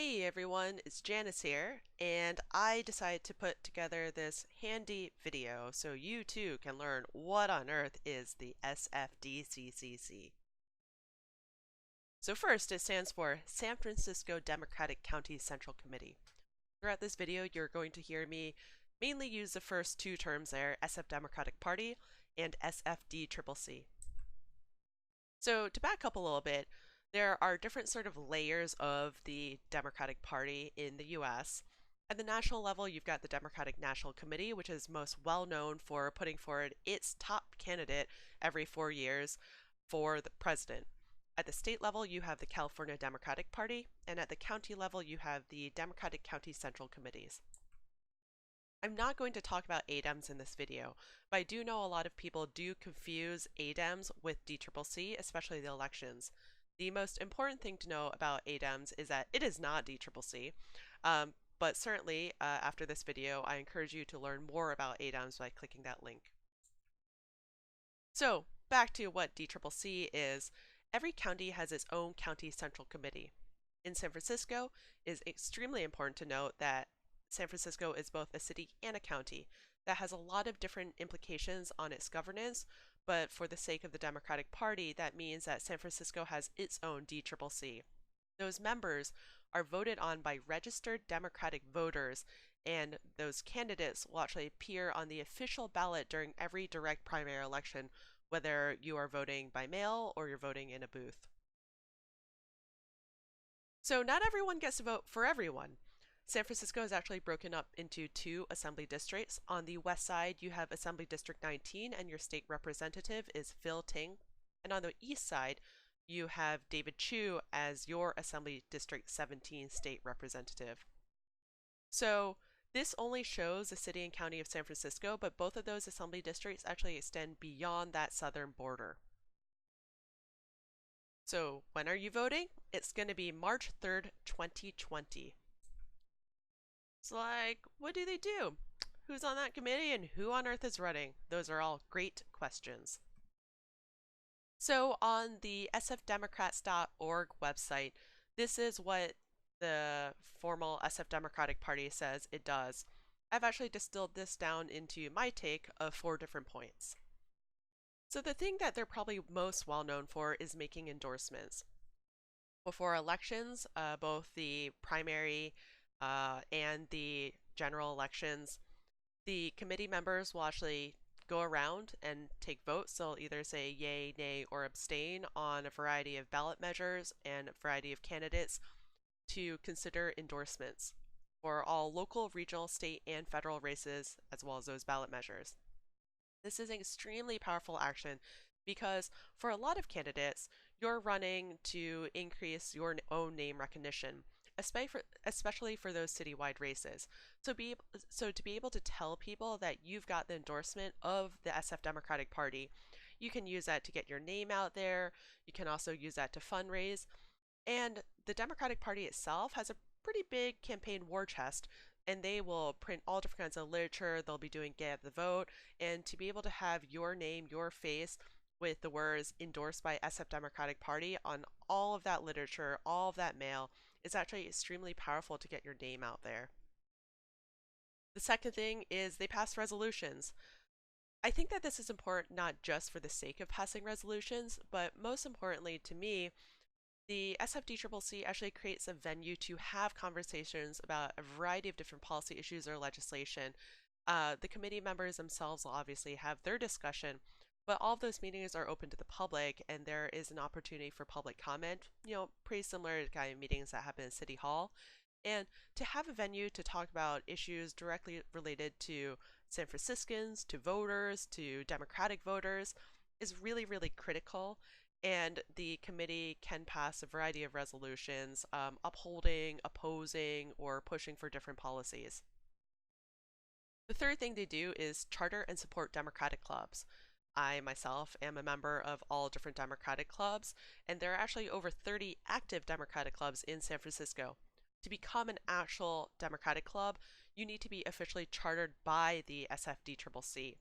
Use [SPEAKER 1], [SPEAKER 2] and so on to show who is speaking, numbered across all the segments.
[SPEAKER 1] Hey everyone, it's Janice here, and I decided to put together this handy video so you too can learn what on earth is the SFDCCC. So first, it stands for San Francisco Democratic County Central Committee. Throughout this video, you're going to hear me mainly use the first two terms there, SF Democratic Party and SFDCCC. So to back up a little bit, there are different sort of layers of the Democratic Party in the US. At the national level, you've got the Democratic National Committee, which is most well known for putting forward its top candidate every 4 years for the president. At the state level, you have the California Democratic Party, and at the county level, you have the Democratic County Central Committees. I'm not going to talk about ADEMs in this video, but I do know a lot of people do confuse ADEMs with DCCC, especially the elections. The most important thing to know about ADEMs is that it is not DCCC, but certainly after this video, I encourage you to learn more about ADEMs by clicking that link. So back to what DCCC is, every county has its own county central committee. In San Francisco, it is extremely important to note that San Francisco is both a city and a county. That has a lot of different implications on its governance, but for the sake of the Democratic Party, that means that San Francisco has its own DCCC. Those members are voted on by registered Democratic voters, and those candidates will actually appear on the official ballot during every direct primary election, whether you are voting by mail or you're voting in a booth. So not everyone gets to vote for everyone. San Francisco is actually broken up into two assembly districts. On the west side, you have Assembly District 19, and your state representative is Phil Ting. And on the east side, you have David Chu as your Assembly District 17 state representative. So this only shows the city and county of San Francisco, but both of those assembly districts actually extend beyond that southern border. So when are you voting? It's going to be March 3rd, 2020. It's like, what do they do? Who's on that committee and who on earth is running? Those are all great questions. So on the sfdemocrats.org website, this is what the formal SF Democratic Party says it does. I've actually distilled this down into my take of 4 different points. So the thing that they're probably most well known for is making endorsements. Before elections, both the primary and the general elections, the committee members will actually go around and take votes. They'll either say yay, nay, or abstain on a variety of ballot measures and a variety of candidates to consider endorsements for all local, regional, state, and federal races, as well as those ballot measures. This is an extremely powerful action because for a lot of candidates, you're running to increase your own name recognition, especially for those citywide races. So to be able to tell people that you've got the endorsement of the SF Democratic Party, you can use that to get your name out there. You can also use that to fundraise. And the Democratic Party itself has a pretty big campaign war chest, and they will print all different kinds of literature. They'll be doing Get the Vote, and to be able to have your name, your face, with the words endorsed by SF Democratic Party on all of that literature, all of that mail, is actually extremely powerful to get your name out there. The second thing is they pass resolutions. I think that this is important not just for the sake of passing resolutions, but most importantly to me, the SFDCCC actually creates a venue to have conversations about a variety of different policy issues or legislation. The committee members themselves will obviously have their discussion, but all of those meetings are open to the public, and there is an opportunity for public comment, pretty similar to kind of meetings that happen in City Hall. And to have a venue to talk about issues directly related to San Franciscans, to voters, to Democratic voters is really, really critical. And the committee can pass a variety of resolutions upholding, opposing, or pushing for different policies. The third thing they do is charter and support Democratic clubs. I myself am a member of all different Democratic clubs, and there are actually over 30 active Democratic clubs in San Francisco. To become an actual Democratic club, you need to be officially chartered by the SFDCCC.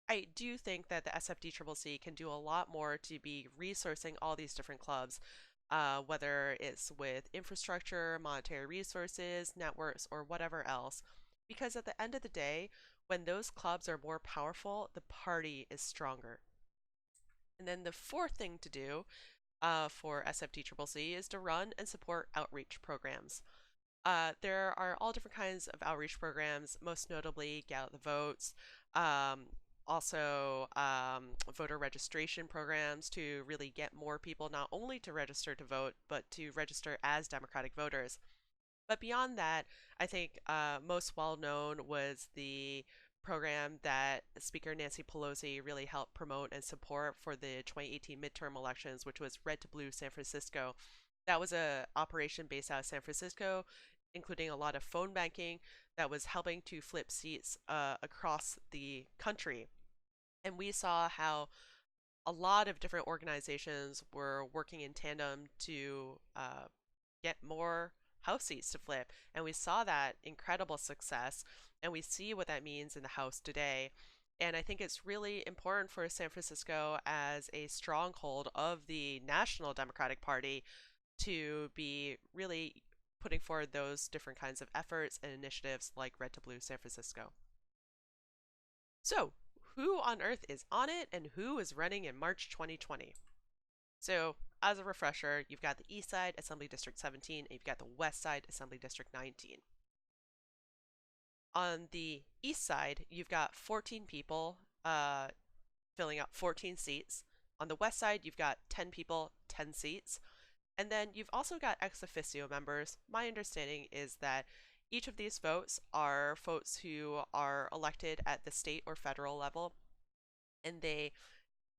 [SPEAKER 1] I do think that the SFDCCC can do a lot more to be resourcing all these different clubs. whether it's with infrastructure, monetary resources, networks, or whatever else. Because at the end of the day, when those clubs are more powerful, the party is stronger. And then the fourth thing to do for SFDCCC is to run and support outreach programs. There are all different kinds of outreach programs, most notably Get Out the Votes, um, also voter registration programs to really get more people not only to register to vote, but to register as Democratic voters. But beyond that, I think most well known was the program that Speaker Nancy Pelosi really helped promote and support for the 2018 midterm elections, which was Red to Blue San Francisco. That was a operation based out of San Francisco, including a lot of phone banking that was helping to flip seats across the country. And we saw how a lot of different organizations were working in tandem to get more House seats to flip. And we saw that incredible success. And we see what that means in the House today. And I think it's really important for San Francisco as a stronghold of the National Democratic Party to be really putting forward those different kinds of efforts and initiatives like Red to Blue San Francisco. So, who on earth is on it and who is running in March 2020? So, as a refresher, you've got the East Side Assembly District 17 and you've got the West Side Assembly District 19. On the East Side, you've got 14 people filling out 14 seats. On the West Side, you've got 10 people, 10 seats. And then you've also got ex officio members. My understanding is that each of these votes are folks who are elected at the state or federal level, and they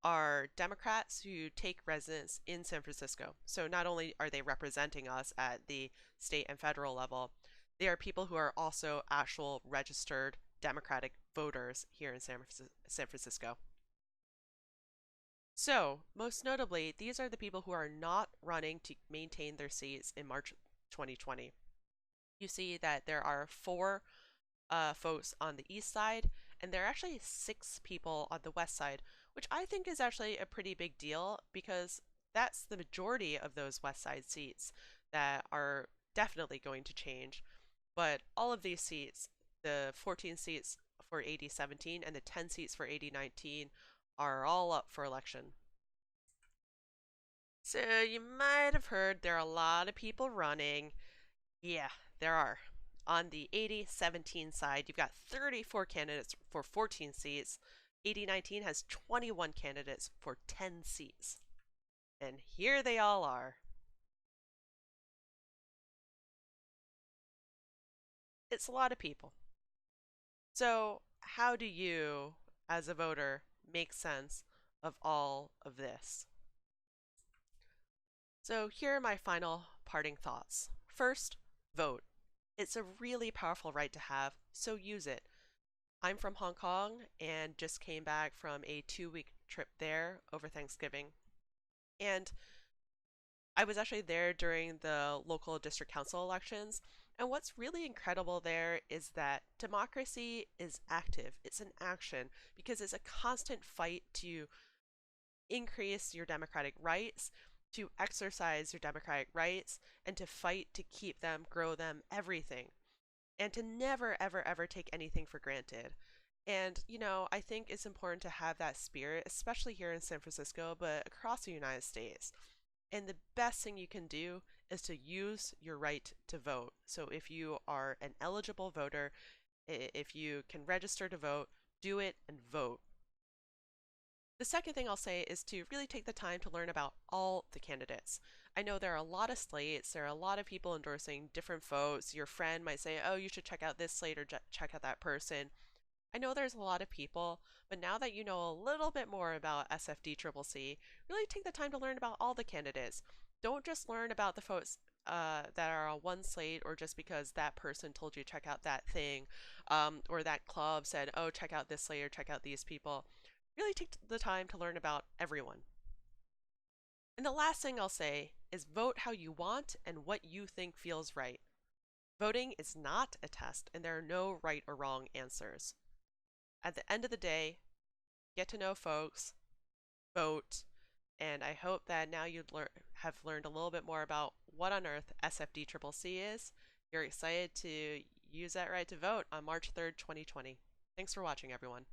[SPEAKER 1] are Democrats who take residence in San Francisco. So not only are they representing us at the state and federal level, they are people who are also actual registered Democratic voters here in San Francisco. So, most notably, these are the people who are not running to maintain their seats in March 2020. You see that there are four folks on the east side, and there are actually 6 people on the west side, which I think is actually a pretty big deal because that's the majority of those west side seats that are definitely going to change. But all of these seats, the 14 seats for AD 17 and the 10 seats for AD 19, are all up for election. So you might have heard there are a lot of people running. Yeah, there are. On the 80-17 side, you've got 34 candidates for 14 seats. AD-19 has 21 candidates for 10 seats. And here they all are. It's a lot of people. So, how do you, as a voter, make sense of all of this? So, here are my final parting thoughts. First, vote. It's a really powerful right to have, so use it. I'm from Hong Kong and just came back from a 2-week trip there over Thanksgiving. And I was actually there during the local district council elections. And what's really incredible there is that democracy is active. It's an action because it's a constant fight to increase your democratic rights, to exercise your democratic rights, and to fight to keep them, grow them, everything. And to never, ever, ever take anything for granted. And, I think it's important to have that spirit, especially here in San Francisco, but across the United States. And the best thing you can do is to use your right to vote. So if you are an eligible voter, if you can register to vote, do it and vote. The second thing I'll say is to really take the time to learn about all the candidates. I know there are a lot of slates, there are a lot of people endorsing different votes. Your friend might say, oh, you should check out this slate or check out that person. I know there's a lot of people, but now that you know a little bit more about SFDCCC, really take the time to learn about all the candidates. Don't just learn about the folks that are on one slate or just because that person told you check out that thing or that club said, oh, check out this slate or check out these people. Really take the time to learn about everyone. And the last thing I'll say is vote how you want and what you think feels right. Voting is not a test, and there are no right or wrong answers. At the end of the day, get to know folks, vote, and I hope that now you have learned a little bit more about what on earth SFDCCC is. You're excited to use that right to vote on March 3rd, 2020. Thanks for watching, everyone.